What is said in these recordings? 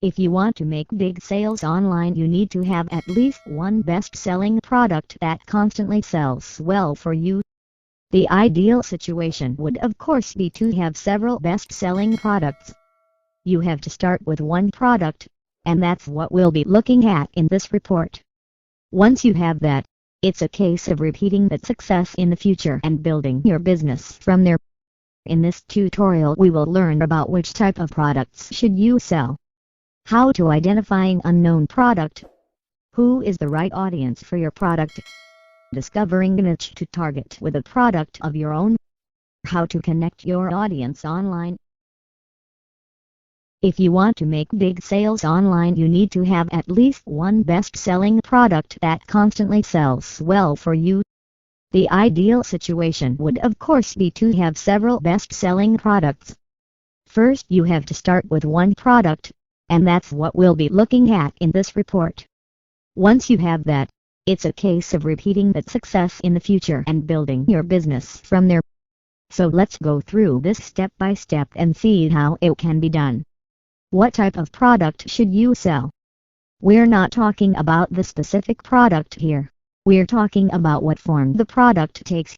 If you want to make big sales online, you need to have at least one best-selling product that constantly sells well for you. The ideal situation would of course be to have several best-selling products. You have to start with one product, and that's what we'll be looking at in this report. Once you have that, it's a case of repeating that success in the future and building your business from there. In this tutorial we will learn about which type of products should you sell, how to identifying unknown product, who is the right audience for your product, discovering a niche to target with a product of your own, how to connect your audience online. If you want to make big sales online, you need to have at least one best-selling product that constantly sells well for you. The ideal situation would of course be to have several best-selling products. First you have to start with one product, and that's what we'll be looking at in this report. Once you have that, it's a case of repeating that success in the future and building your business from there. So let's go through this step by step and see how it can be done. What type of product should you sell? We're not talking about the specific product here. We're talking about what form the product takes.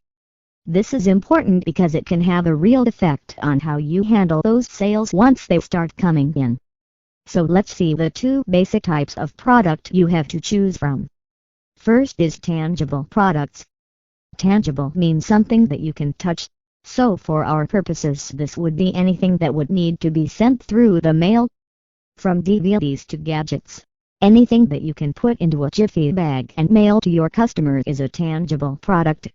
This is important because it can have a real effect on how you handle those sales once they start coming in. So let's see the two basic types of product you have to choose from. First is tangible products. Tangible means something that you can touch. So for our purposes this would be anything that would need to be sent through the mail. From DVDs to gadgets. Anything that you can put into a jiffy bag and mail to your customer is a tangible product.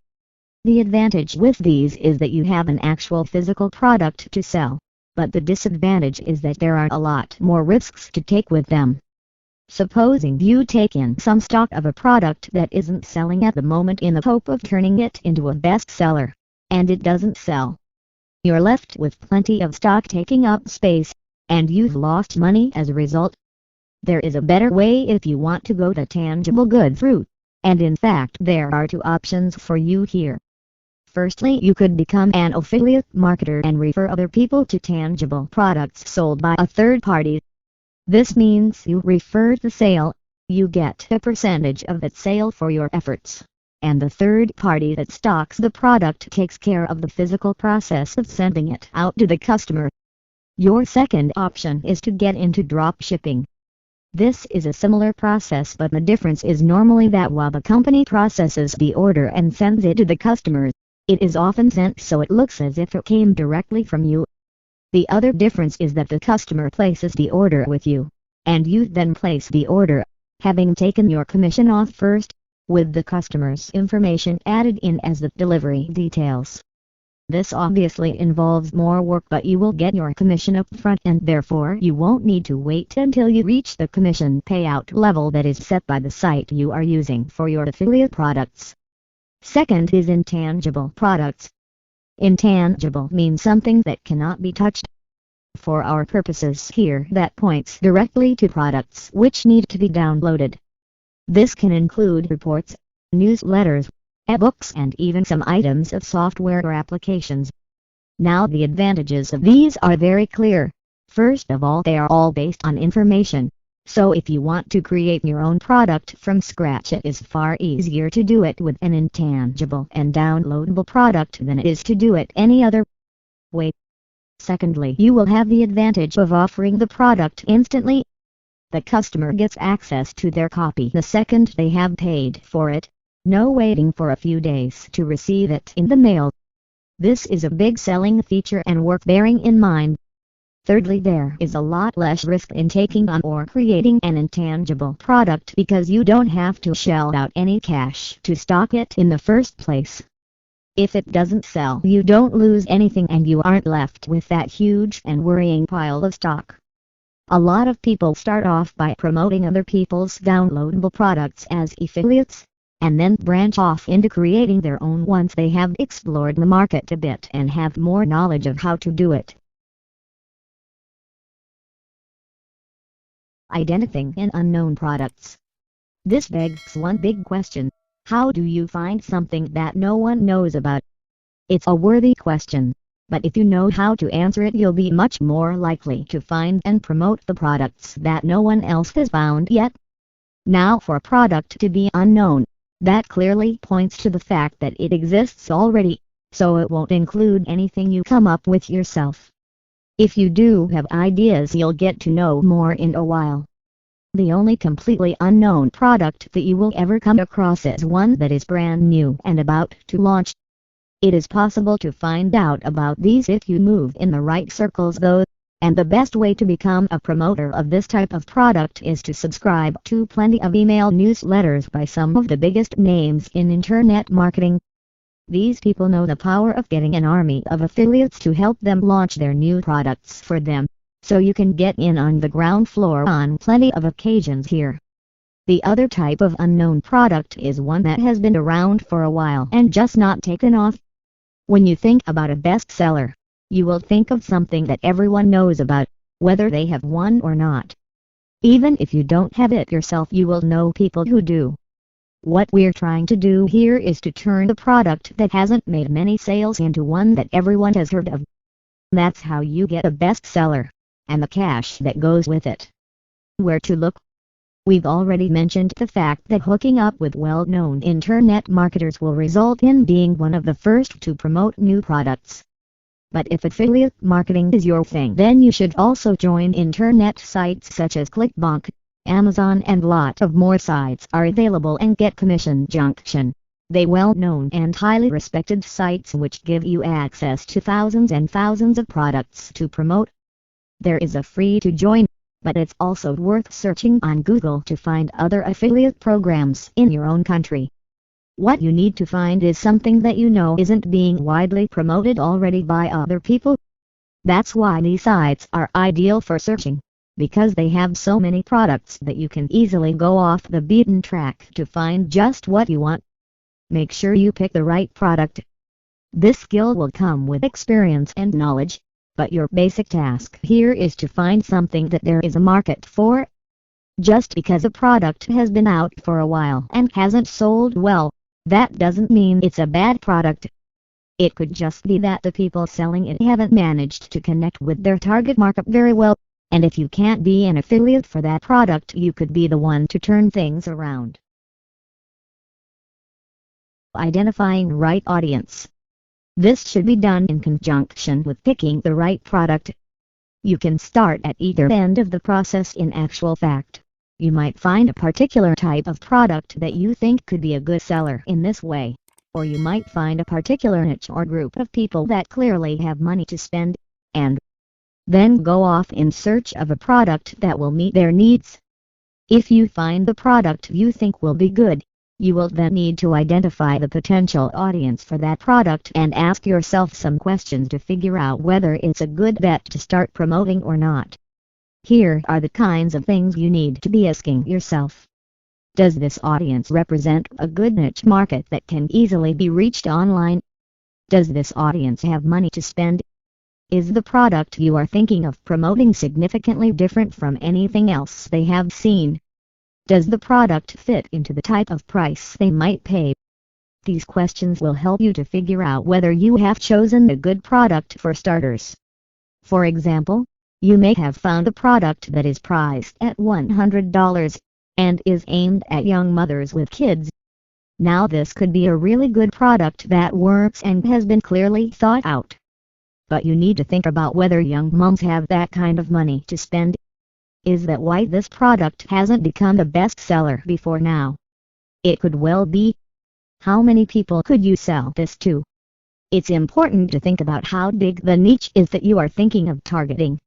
The advantage with these is that you have an actual physical product to sell, but the disadvantage is that there are a lot more risks to take with them. Supposing you take in some stock of a product that isn't selling at the moment in the hope of turning it into a bestseller, and it doesn't sell. You're left with plenty of stock taking up space, and you've lost money as a result. There is a better way if you want to go the tangible goods route, and in fact there are two options for you here. Firstly, you could become an affiliate marketer and refer other people to tangible products sold by a third party. This means you refer the sale, you get a percentage of that sale for your efforts, and the third party that stocks the product takes care of the physical process of sending it out to the customer. Your second option is to get into drop shipping. This is a similar process, but the difference is normally that while the company processes the order and sends it to the customer, it is often sent so it looks as if it came directly from you. The other difference is that the customer places the order with you, and you then place the order, having taken your commission off first, with the customer's information added in as the delivery details. This obviously involves more work, but you will get your commission up front and therefore you won't need to wait until you reach the commission payout level that is set by the site you are using for your affiliate products. Second is intangible products. Intangible means something that cannot be touched. For our purposes here, that points directly to products which need to be downloaded. This can include reports, newsletters, ebooks and even some items of software or applications. Now the advantages of these are very clear. First of all, they are all based on information. So if you want to create your own product from scratch, it is far easier to do it with an intangible and downloadable product than it is to do it any other way. Secondly, you will have the advantage of offering the product instantly. The customer gets access to their copy the second they have paid for it. No waiting for a few days to receive it in the mail. This is a big selling feature and worth bearing in mind. Thirdly, there is a lot less risk in taking on or creating an intangible product because you don't have to shell out any cash to stock it in the first place. If it doesn't sell, you don't lose anything and you aren't left with that huge and worrying pile of stock. A lot of people start off by promoting other people's downloadable products as affiliates, and then branch off into creating their own once they have explored the market a bit and have more knowledge of how to do it. Identifying unknown products. This begs one big question: how do you find something that no one knows about? It's a worthy question. But if you know how to answer it, you'll be much more likely to find and promote the products that no one else has found yet. Now, for a product to be unknown, that clearly points to the fact that it exists already, so it won't include anything you come up with yourself. If you do have ideas, you'll get to know more in a while. The only completely unknown product that you will ever come across is one that is brand new and about to launch. It is possible to find out about these if you move in the right circles though, and the best way to become a promoter of this type of product is to subscribe to plenty of email newsletters by some of the biggest names in internet marketing. These people know the power of getting an army of affiliates to help them launch their new products for them, so you can get in on the ground floor on plenty of occasions here. The other type of unknown product is one that has been around for a while and just not taken off. When you think about a bestseller, you will think of something that everyone knows about, whether they have one or not. Even if you don't have it yourself, you will know people who do. What we're trying to do here is to turn the product that hasn't made many sales into one that everyone has heard of. That's how you get a bestseller, and the cash that goes with it. Where to look? We've already mentioned the fact that hooking up with well-known internet marketers will result in being one of the first to promote new products. But if affiliate marketing is your thing, then you should also join internet sites such as ClickBank, Amazon, and lot of more sites are available, and Get Commission Junction. They well-known and highly respected sites which give you access to thousands and thousands of products to promote. There is a free to join, but it's also worth searching on Google to find other affiliate programs in your own country. What you need to find is something that you know isn't being widely promoted already by other people. That's why these sites are ideal for searching, because they have so many products that you can easily go off the beaten track to find just what you want. Make sure you pick the right product. This skill will come with experience and knowledge, but your basic task here is to find something that there is a market for. Just because a product has been out for a while and hasn't sold well, that doesn't mean it's a bad product. It could just be that the people selling it haven't managed to connect with their target market very well, and if you can't be an affiliate for that product, you could be the one to turn things around. Identifying right audience. This should be done in conjunction with picking the right product. You can start at either end of the process. In actual fact, you might find a particular type of product that you think could be a good seller in this way, or you might find a particular niche or group of people that clearly have money to spend, and then go off in search of a product that will meet their needs. If you find the product you think will be good, you will then need to identify the potential audience for that product and ask yourself some questions to figure out whether it's a good bet to start promoting or not. Here are the kinds of things you need to be asking yourself. Does this audience represent a good niche market that can easily be reached online? Does this audience have money to spend? Is the product you are thinking of promoting significantly different from anything else they have seen? Does the product fit into the type of price they might pay? These questions will help you to figure out whether you have chosen a good product for starters. For example, you may have found a product that is priced at $100 and is aimed at young mothers with kids. Now this could be a really good product that works and has been clearly thought out. But you need to think about whether young moms have that kind of money to spend. Is that why this product hasn't become a bestseller before now? It could well be. How many people could you sell this to? It's important to think about how big the niche is that you are thinking of targeting.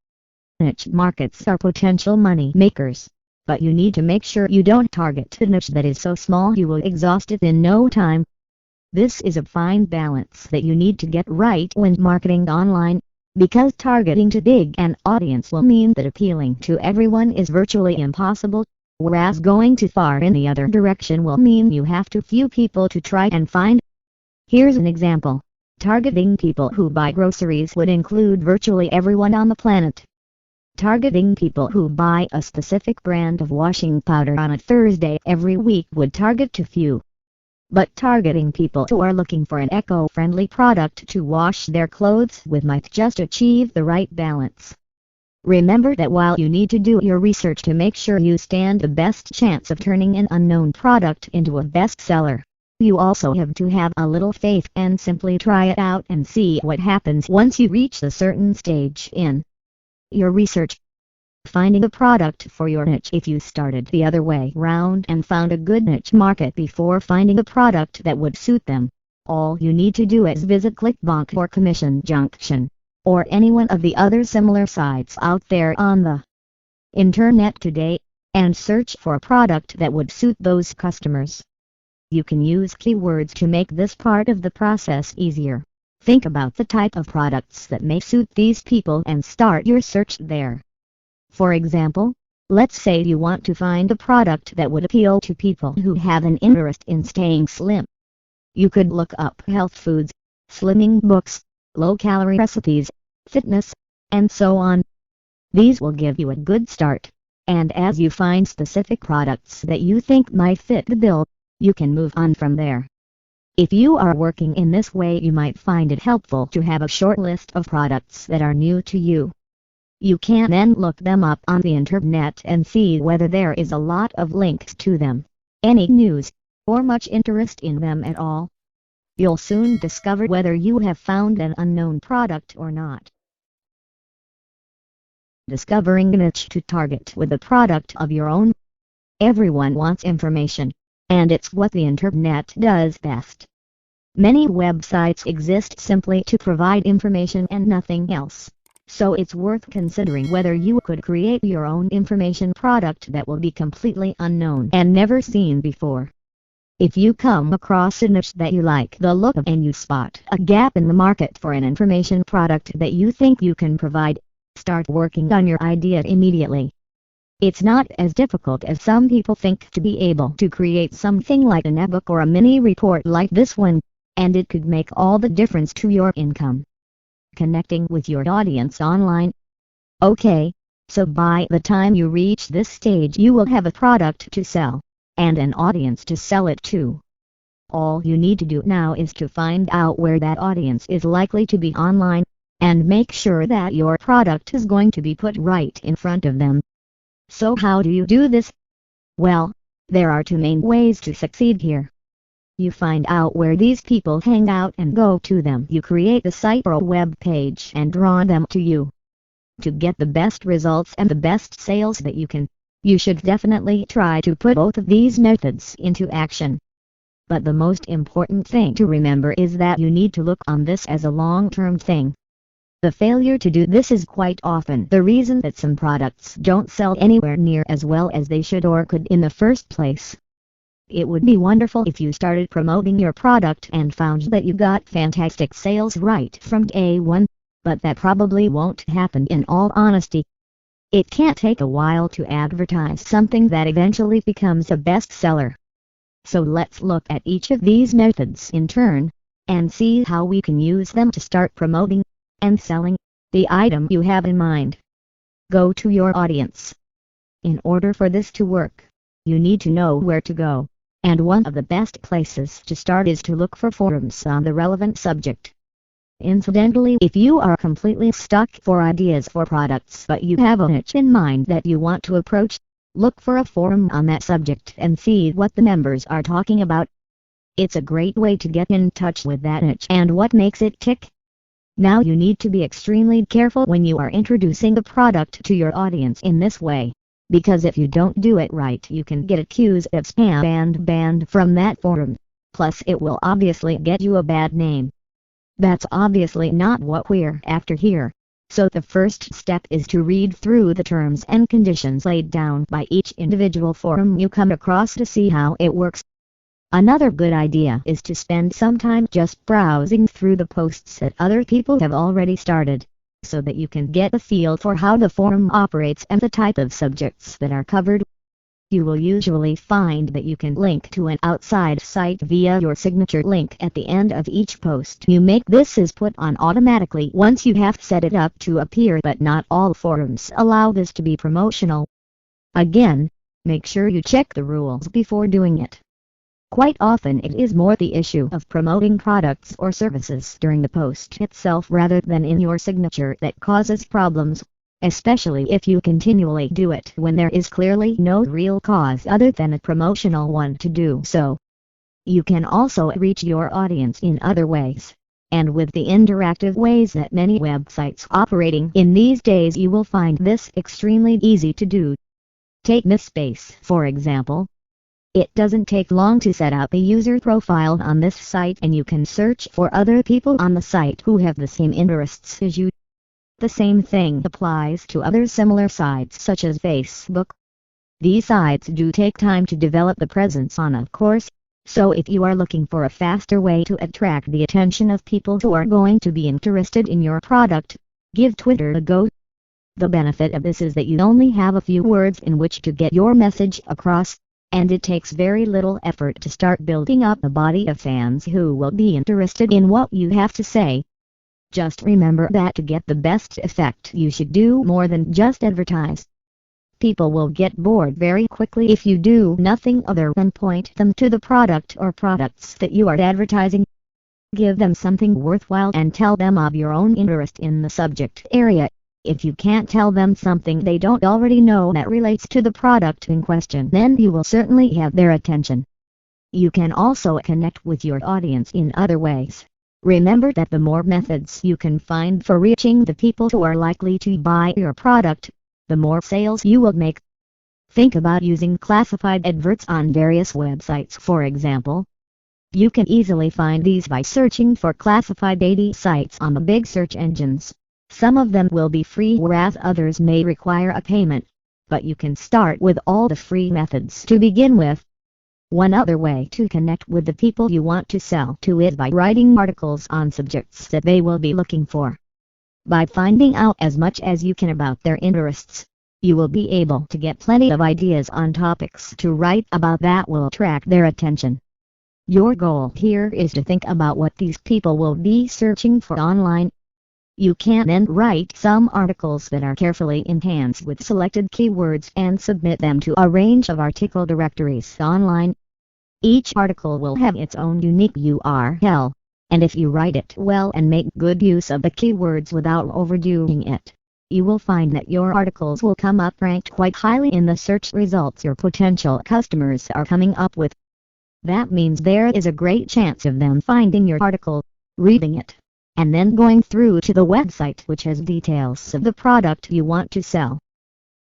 Niche markets are potential money makers, but you need to make sure you don't target a niche that is so small you will exhaust it in no time. This is a fine balance that you need to get right when marketing online, because targeting too big an audience will mean that appealing to everyone is virtually impossible, whereas going too far in the other direction will mean you have too few people to try and find. Here's an example. Targeting people who buy groceries would include virtually everyone on the planet. Targeting people who buy a specific brand of washing powder on a Thursday every week would target too few. but targeting people who are looking for an eco-friendly product to wash their clothes with might just achieve the right balance. Remember that while you need to do your research to make sure you stand the best chance of turning an unknown product into a bestseller, you also have to have a little faith and simply try it out and see what happens once you reach a certain stage in your research. Finding a product for your niche. If you started the other way round and found a good niche market before finding a product that would suit them, all you need to do is visit ClickBank or Commission Junction, or any one of the other similar sites out there on the internet today, and search for a product that would suit those customers. You can use keywords to make this part of the process easier. Think about the type of products that may suit these people and start your search there. For example, let's say you want to find a product that would appeal to people who have an interest in staying slim. You could look up health foods, slimming books, low-calorie recipes, fitness, and so on. These will give you a good start, and as you find specific products that you think might fit the bill, you can move on from there. If you are working in this way, you might find it helpful to have a short list of products that are new to you. You can then look them up on the internet and see whether there is a lot of links to them, any news, or much interest in them at all. You'll soon discover whether you have found an unknown product or not. Discovering a niche to target with a product of your own. Everyone wants information, and it's what the internet does best. Many websites exist simply to provide information and nothing else. So it's worth considering whether you could create your own information product that will be completely unknown and never seen before. If you come across a niche that you like the look of and you spot a gap in the market for an information product that you think you can provide, start working on your idea immediately. It's not as difficult as some people think to be able to create something like an ebook or a mini report like this one, and it could make all the difference to your income. Connecting with your audience online. Okay, so by the time you reach this stage you will have a product to sell, and an audience to sell it to. All you need to do now is to find out where that audience is likely to be online, and make sure that your product is going to be put right in front of them. So how do you do this? Well, there are two main ways to succeed here. You find out where these people hang out and go to them. You create a site or a web page and draw them to you. To get the best results and the best sales that you can, you should definitely try to put both of these methods into action. But the most important thing to remember is that you need to look on this as a long-term thing. The failure to do this is quite often the reason that some products don't sell anywhere near as well as they should or could in the first place. It would be wonderful if you started promoting your product and found that you got fantastic sales right from day one, but that probably won't happen in all honesty. It can't take a while to advertise something that eventually becomes a bestseller. So let's look at each of these methods in turn, and see how we can use them to start promoting and selling the item you have in mind. Go to your audience. In order for this to work, you need to know where to go. And one of the best places to start is to look for forums on the relevant subject. Incidentally, if you are completely stuck for ideas for products but you have a niche in mind that you want to approach, look for a forum on that subject and see what the members are talking about. It's a great way to get in touch with that niche and what makes it tick. Now you need to be extremely careful when you are introducing a product to your audience in this way. Because if you don't do it right you can get accused of spam and banned from that forum. Plus it will obviously get you a bad name. That's obviously not what we're after here. So the first step is to read through the terms and conditions laid down by each individual forum you come across to see how it works. Another good idea is to spend some time just browsing through the posts that other people have already started, so that you can get a feel for how the forum operates and the type of subjects that are covered. You will usually find that you can link to an outside site via your signature link at the end of each post you make. This is put on automatically once you have set it up to appear, but not all forums allow this to be promotional. Again, make sure you check the rules before doing it. Quite often it is more the issue of promoting products or services during the post itself rather than in your signature that causes problems, especially if you continually do it when there is clearly no real cause other than a promotional one to do so. You can also reach your audience in other ways, and with the interactive ways that many websites operating in these days you will find this extremely easy to do. Take MySpace for example. It doesn't take long to set up a user profile on this site and you can search for other people on the site who have the same interests as you. The same thing applies to other similar sites such as Facebook. These sites do take time to develop the presence on, of course. So if you are looking for a faster way to attract the attention of people who are going to be interested in your product, give Twitter a go. The benefit of this is that you only have a few words in which to get your message across, and it takes very little effort to start building up a body of fans who will be interested in what you have to say. Just remember that to get the best effect you should do more than just advertise. People will get bored very quickly if you do nothing other than point them to the product or products that you are advertising. Give them something worthwhile and tell them of your own interest in the subject area. If you can't tell them something they don't already know that relates to the product in question, then you will certainly have their attention. You can also connect with your audience in other ways. Remember that the more methods you can find for reaching the people who are likely to buy your product, the more sales you will make. Think about using classified adverts on various websites for example. You can easily find these by searching for classified AD sites on the big search engines. Some of them will be free whereas others may require a payment, but you can start with all the free methods to begin with. One other way to connect with the people you want to sell to is by writing articles on subjects that they will be looking for. By finding out as much as you can about their interests, you will be able to get plenty of ideas on topics to write about that will attract their attention. Your goal here is to think about what these people will be searching for online. You can then write some articles that are carefully enhanced with selected keywords and submit them to a range of article directories online. Each article will have its own unique URL. And if you write it well and make good use of the keywords without overdoing it, you will find that your articles will come up ranked quite highly in the search results your potential customers are coming up with. That means there is a great chance of them finding your article, reading it, and then going through to the website which has details of the product you want to sell.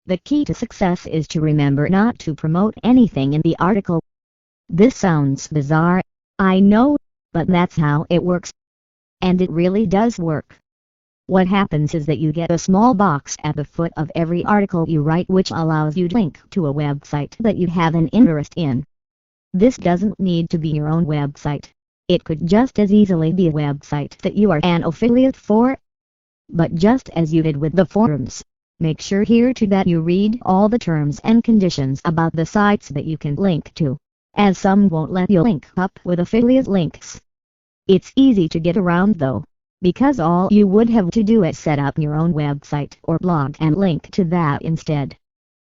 The key to success is to remember not to promote anything in the article. This sounds bizarre, I know, but that's how it works. And it really does work. What happens is that you get a small box at the foot of every article you write which allows you to link to a website that you have an interest in. This doesn't need to be your own website. It could just as easily be a website that you are an affiliate for. But just as you did with the forums, make sure here too that you read all the terms and conditions about the sites that you can link to, as some won't let you link up with affiliate links. It's easy to get around though, because all you would have to do is set up your own website or blog and link to that instead.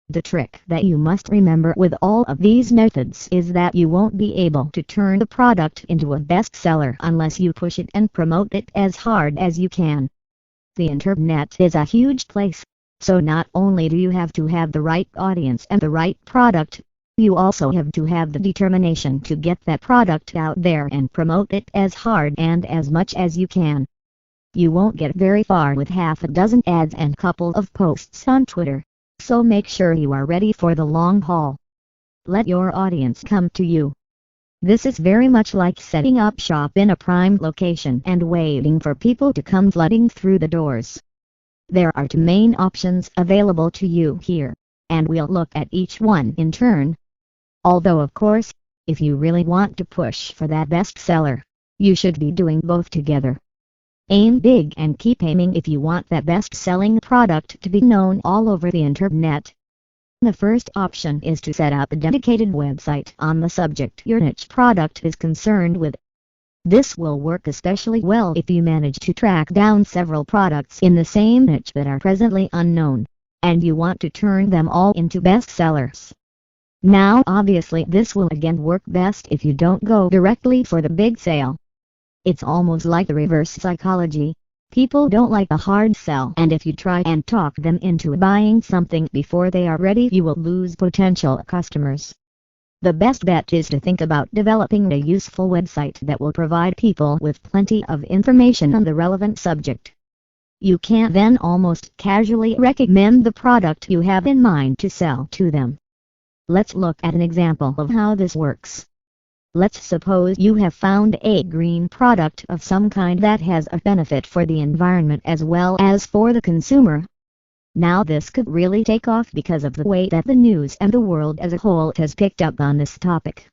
The trick that you must remember with all of these methods is that you won't be able to turn the product into a bestseller unless you push it and promote it as hard as you can. The internet is a huge place, so not only do you have to have the right audience and the right product, you also have to have the determination to get that product out there and promote it as hard and as much as you can. You won't get very far with half a dozen ads and couple of posts on Twitter, so make sure you are ready for the long haul. Let your audience come to you. This is very much like setting up shop in a prime location and waiting for people to come flooding through the doors. There are two main options available to you here, and we'll look at each one in turn. Although of course, if you really want to push for that bestseller, you should be doing both together. Aim big and keep aiming if you want that best-selling product to be known all over the internet. The first option is to set up a dedicated website on the subject your niche product is concerned with. This will work especially well if you manage to track down several products in the same niche that are presently unknown, and you want to turn them all into bestsellers. Now obviously this will again work best if you don't go directly for the big sale. It's almost like the reverse psychology. People don't like a hard sell, and if you try and talk them into buying something before they are ready, you will lose potential customers. The best bet is to think about developing a useful website that will provide people with plenty of information on the relevant subject. You can then almost casually recommend the product you have in mind to sell to them. Let's look at an example of how this works. Let's suppose you have found a green product of some kind that has a benefit for the environment as well as for the consumer. Now this could really take off because of the way that the news and the world as a whole has picked up on this topic.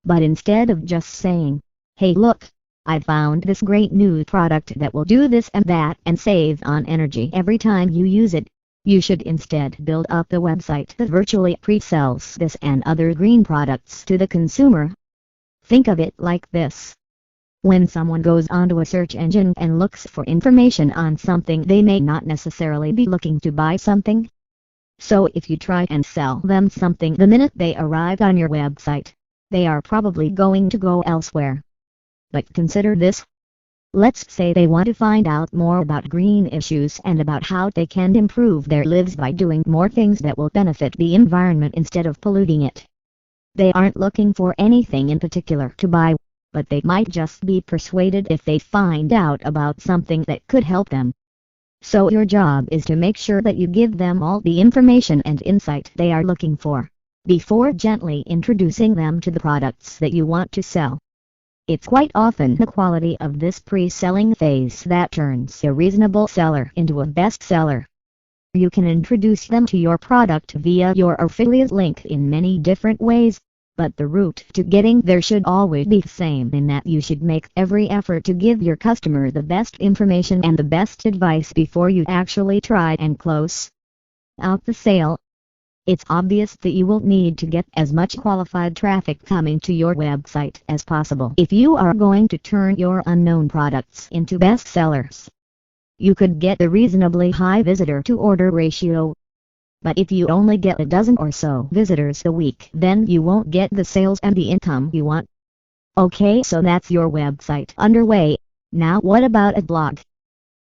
But instead of just saying, "Hey look, I found this great new product that will do this and that and save on energy every time you use it," you should instead build up the website that virtually pre-sells this and other green products to the consumer. Think of it like this. When someone goes onto a search engine and looks for information on something, they may not necessarily be looking to buy something. So if you try and sell them something the minute they arrive on your website, they are probably going to go elsewhere. But consider this. Let's say they want to find out more about green issues and about how they can improve their lives by doing more things that will benefit the environment instead of polluting it. They aren't looking for anything in particular to buy, but they might just be persuaded if they find out about something that could help them. So your job is to make sure that you give them all the information and insight they are looking for, before gently introducing them to the products that you want to sell. It's quite often the quality of this pre-selling phase that turns a reasonable seller into a bestseller. You can introduce them to your product via your affiliate link in many different ways, but the route to getting there should always be the same, in that you should make every effort to give your customer the best information and the best advice before you actually try and close out the sale. It's obvious that you will need to get as much qualified traffic coming to your website as possible if you are going to turn your unknown products into bestsellers. You could get a reasonably high visitor-to-order ratio. But if you only get a dozen or so visitors a week, then you won't get the sales and the income you want. Okay, so that's your website underway. Now what about a blog?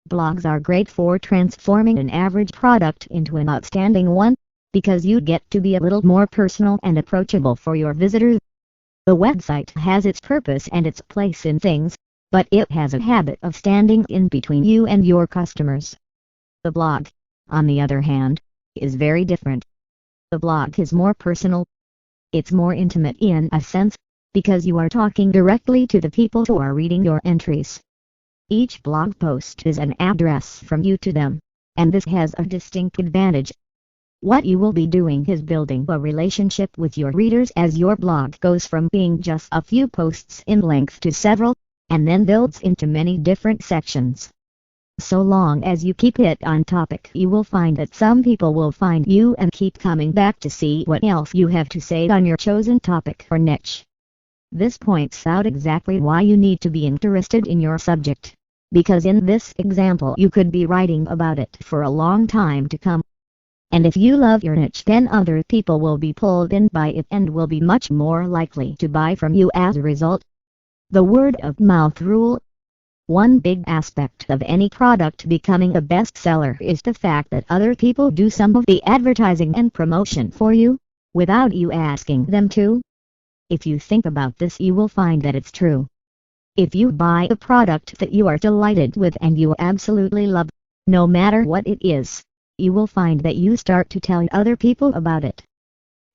Blogs are great for transforming an average product into an outstanding one, because you get to be a little more personal and approachable for your visitors. The website has its purpose and its place in things, but it has a habit of standing in between you and your customers. The blog, on the other hand, is very different. The blog is more personal. It's more intimate in a sense, because you are talking directly to the people who are reading your entries. Each blog post is an address from you to them, and this has a distinct advantage. What you will be doing is building a relationship with your readers as your blog goes from being just a few posts in length to several, and then builds into many different sections. So long as you keep it on topic, you will find that some people will find you and keep coming back to see what else you have to say on your chosen topic or niche. This points out exactly why you need to be interested in your subject, because in this example you could be writing about it for a long time to come. And if you love your niche, then other people will be pulled in by it and will be much more likely to buy from you as a result. The word of mouth rule. One big aspect of any product becoming a bestseller is the fact that other people do some of the advertising and promotion for you, without you asking them to. If you think about this, you will find that it's true. If you buy a product that you are delighted with and you absolutely love, no matter what it is, you will find that you start to tell other people about it.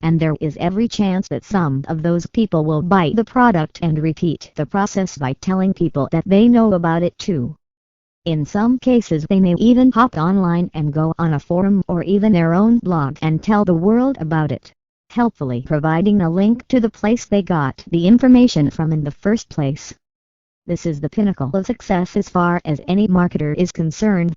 And there is every chance that some of those people will buy the product and repeat the process by telling people that they know about it too. In some cases they may even hop online and go on a forum or even their own blog and tell the world about it, helpfully providing a link to the place they got the information from in the first place. This is the pinnacle of success as far as any marketer is concerned.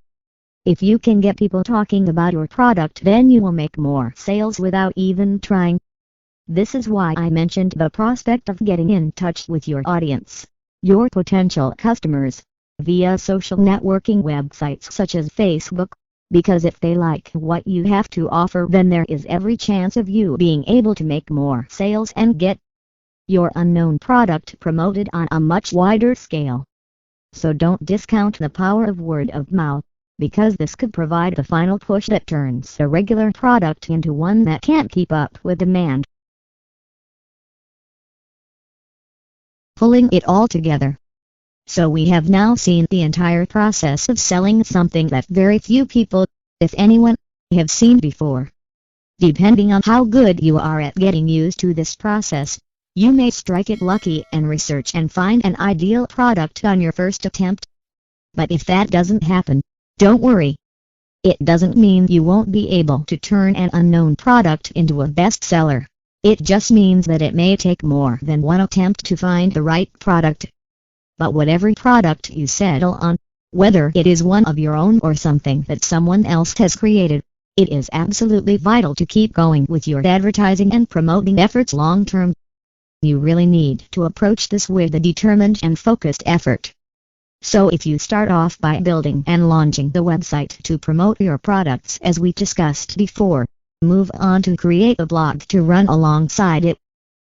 If you can get people talking about your product, then you will make more sales without even trying. This is why I mentioned the prospect of getting in touch with your audience, your potential customers, via social networking websites such as Facebook, Because if they like what you have to offer, then there is every chance of you being able to make more sales and get your unknown product promoted on a much wider scale. So don't discount the power of word of mouth, because this could provide the final push that turns a regular product into one that can't keep up with demand. Pulling it all together. So we have now seen the entire process of selling something that very few people, if anyone, have seen before. Depending on how good you are at getting used to this process, you may strike it lucky and research and find an ideal product on your first attempt. But if that doesn't happen, don't worry. It doesn't mean you won't be able to turn an unknown product into a bestseller. It just means that it may take more than one attempt to find the right product. But whatever product you settle on, whether it is one of your own or something that someone else has created, it is absolutely vital to keep going with your advertising and promoting efforts long term. You really need to approach this with a determined and focused effort. So if you start off by building and launching the website to promote your products as we discussed before, move on to create a blog to run alongside it.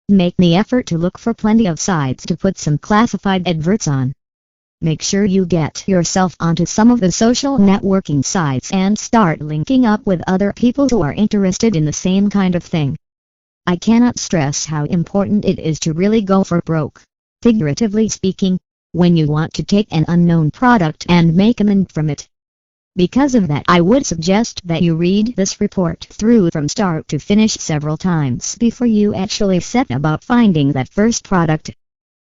Make the effort to look for plenty of sites to put some classified adverts on. Make sure you get yourself onto some of the social networking sites and start linking up with other people who are interested in the same kind of thing. I cannot stress how important it is to really go for broke, figuratively speaking, when you want to take an unknown product and make a mint from it. Because of that, I would suggest that you read this report through from start to finish several times before you actually set about finding that first product.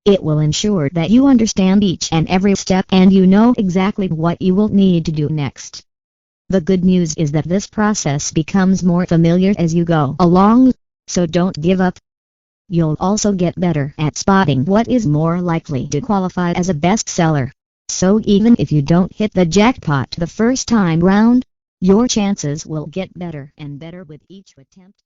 It will ensure that you understand each and every step and you know exactly what you will need to do next. The good news is that this process becomes more familiar as you go along, so don't give up. You'll also get better at spotting what is more likely to qualify as a bestseller. So even if you don't hit the jackpot the first time round, your chances will get better and better with each attempt.